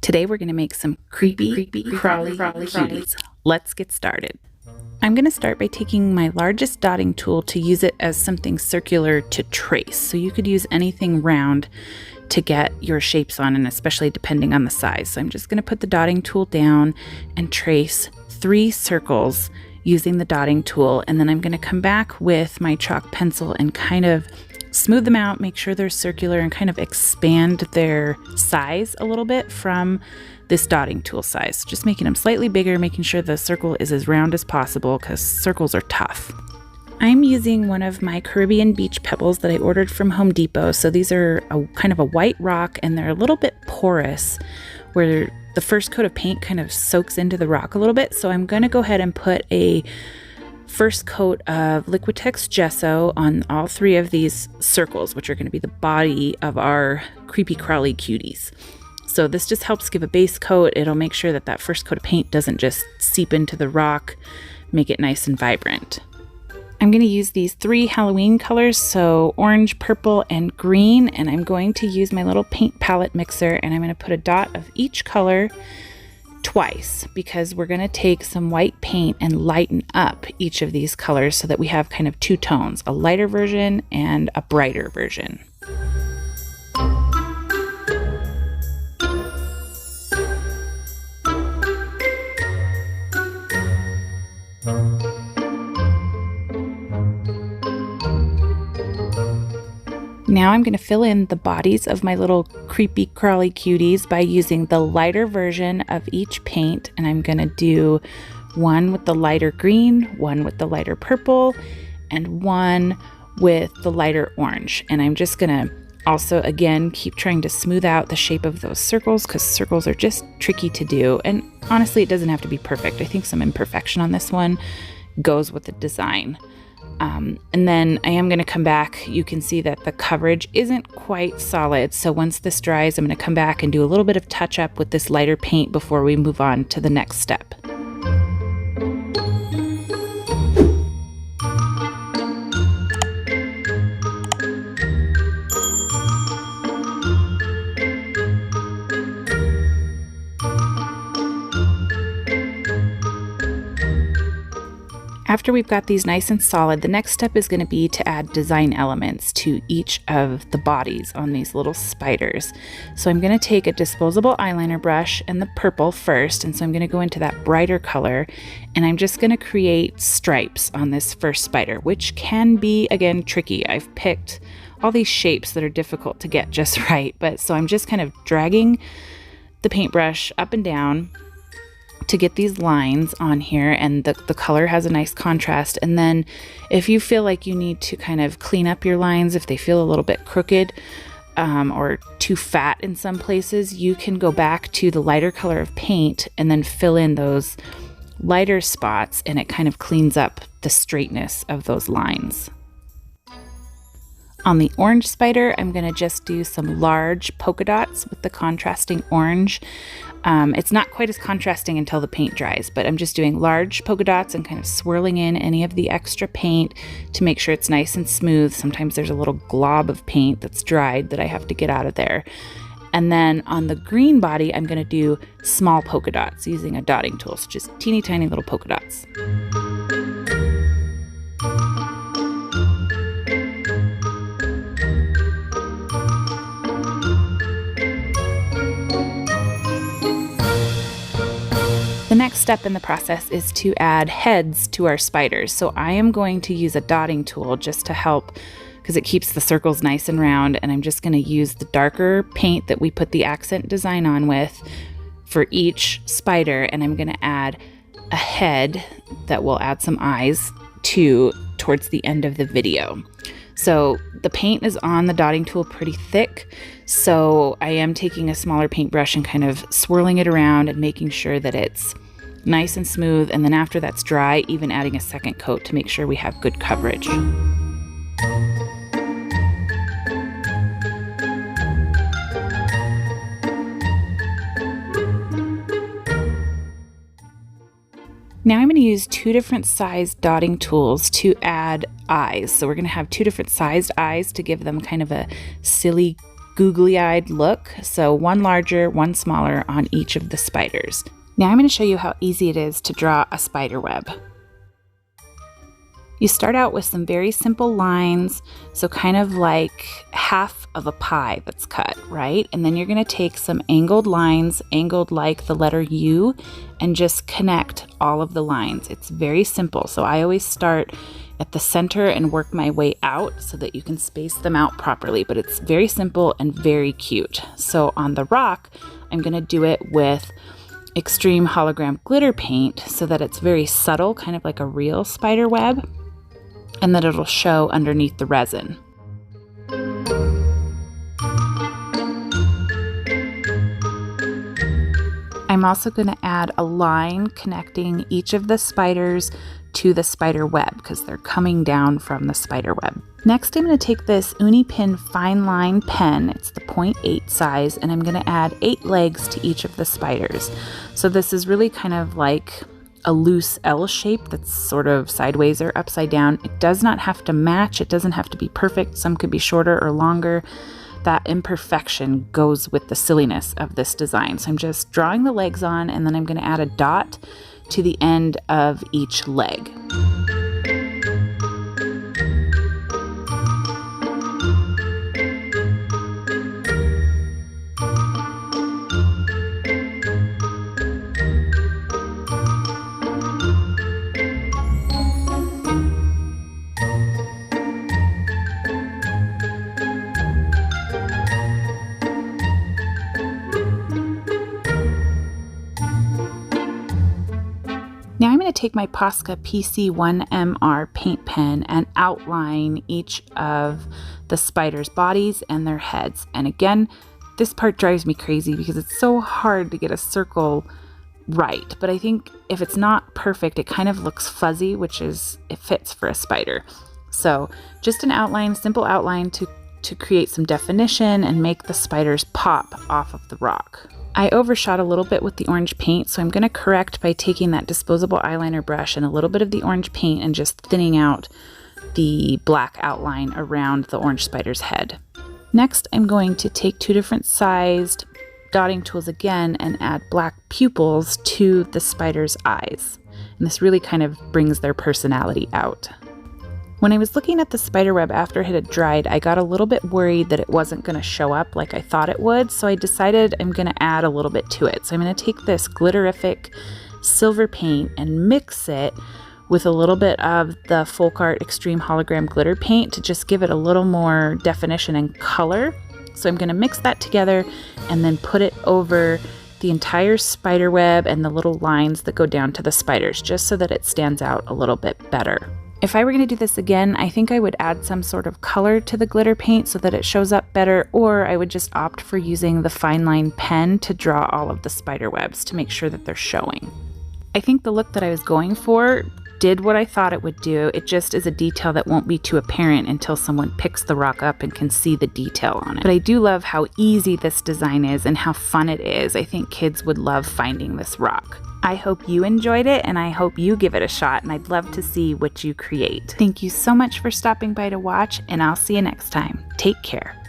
Today we're going to make some creepy crawly cuties. Let's get started. I'm going to start by taking my largest dotting tool to use it as something circular to trace. So you could use anything round to get your shapes on, and especially depending on the size. So I'm just going to put the dotting tool down and trace 3 circles using the dotting tool, and then I'm going to come back with my chalk pencil and kind of smooth them out, make sure they're circular, and kind of expand their size a little bit from this dotting tool size. Just making them slightly bigger, making sure the circle is as round as possible because circles are tough. I'm using one of my Caribbean beach pebbles that I ordered from Home Depot. So these are kind of a white rock, and they're a little bit porous where the first coat of paint kind of soaks into the rock a little bit. So I'm going to go ahead and put a first coat of Liquitex gesso on all 3 of these circles, which are going to be the body of our creepy crawly cuties. So this just helps give a base coat. It'll make sure that that first coat of paint doesn't just seep into the rock, make it nice and vibrant. I'm going to use these 3 Halloween colors, so orange, purple, and green, and I'm going to use my little paint palette mixer, and I'm going to put a dot of each color twice because we're going to take some white paint and lighten up each of these colors so that we have kind of 2 tones, a lighter version and a brighter version. Now I'm going to fill in the bodies of my little creepy crawly cuties by using the lighter version of each paint, and I'm going to do one with the lighter green, one with the lighter purple, and one with the lighter orange. And I'm just going to also, again, keep trying to smooth out the shape of those circles because circles are just tricky to do. And honestly, it doesn't have to be perfect. I think some imperfection on this one goes with the design. And then I am going to come back. You can see that the coverage isn't quite solid. So once this dries, I'm going to come back and do a little bit of touch up with this lighter paint before we move on to the next step. After we've got these nice and solid, the next step is going to be to add design elements to each of the bodies on these little spiders. So I'm going to take a disposable eyeliner brush and the purple first, and so I'm going to go into that brighter color, and I'm just going to create stripes on this first spider, which can be, again, tricky. I've picked all these shapes that are difficult to get just right, but so I'm just kind of dragging the paintbrush up and down to get these lines on here, and the color has a nice contrast. And then if you feel like you need to kind of clean up your lines, if they feel a little bit crooked or too fat in some places, you can go back to the lighter color of paint and then fill in those lighter spots, and it kind of cleans up the straightness of those lines. On the orange spider, I'm going to just do some large polka dots with the contrasting orange. It's not quite as contrasting until the paint dries, but I'm just doing large polka dots and kind of swirling in any of the extra paint to make sure it's nice and smooth. Sometimes there's a little glob of paint that's dried that I have to get out of there. And then on the green body, I'm going to do small polka dots using a dotting tool, so just teeny tiny little polka dots. The next step in the process is to add heads to our spiders. So I am going to use a dotting tool just to help because it keeps the circles nice and round, and I'm just going to use the darker paint that we put the accent design on with for each spider, and I'm going to add a head that will add some eyes to towards the end of the video. So the paint is on the dotting tool pretty thick, so I am taking a smaller paintbrush and kind of swirling it around and making sure that it's nice and smooth, and then after that's dry, even adding a second coat to make sure we have good coverage. Now I'm going to use 2 different sized dotting tools to add eyes. So we're going to have 2 different sized eyes to give them kind of a silly googly-eyed look. So one larger, one smaller on each of the spiders. Now I'm going to show you how easy it is to draw a spider web. You start out with some very simple lines, so kind of like half of a pie that's cut, right? And then you're going to take some angled lines, angled like the letter U, and just connect all of the lines. It's very simple. So I always start at the center and work my way out so that you can space them out properly, but it's very simple and very cute. So on the rock, I'm going to do it with extreme hologram glitter paint so that it's very subtle, kind of like a real spider web, and that it'll show underneath the resin. I'm also going to add a line connecting each of the spiders to the spider web because they're coming down from the spider web. Next, I'm going to take this Uni Pin fine line pen, it's the 0.8 size, and I'm going to add 8 legs to each of the spiders. So this is really kind of like a loose L shape that's sort of sideways or upside down. It does not have to match, it doesn't have to be perfect. Some could be shorter or longer. That imperfection goes with the silliness of this design. So I'm just drawing the legs on, and then I'm going to add a dot to the end of each leg. Now I'm going to take my Posca PC1MR paint pen and outline each of the spiders' bodies and their heads. And again, this part drives me crazy because it's so hard to get a circle right. But I think if it's not perfect, it kind of looks fuzzy, it fits for a spider. So just an outline, simple outline to create some definition and make the spiders pop off of the rock. I overshot a little bit with the orange paint, so I'm going to correct by taking that disposable eyeliner brush and a little bit of the orange paint and just thinning out the black outline around the orange spider's head. Next, I'm going to take 2 different sized dotting tools again and add black pupils to the spider's eyes. And this really kind of brings their personality out. When I was looking at the spider web after it had dried, I got a little bit worried that it wasn't going to show up like I thought it would, so I decided I'm going to add a little bit to it. So I'm going to take this glitterific silver paint and mix it with a little bit of the Folk Art Extreme Hologram Glitter Paint to just give it a little more definition and color. So I'm going to mix that together and then put it over the entire spider web and the little lines that go down to the spiders, just so that it stands out a little bit better. If I were going to do this again, I think I would add some sort of color to the glitter paint so that it shows up better, or I would just opt for using the fine line pen to draw all of the spider webs to make sure that they're showing. I think the look that I was going for did what I thought it would do. It just is a detail that won't be too apparent until someone picks the rock up and can see the detail on it. But I do love how easy this design is and how fun it is. I think kids would love finding this rock. I hope you enjoyed it, and I hope you give it a shot, and I'd love to see what you create. Thank you so much for stopping by to watch, and I'll see you next time. Take care.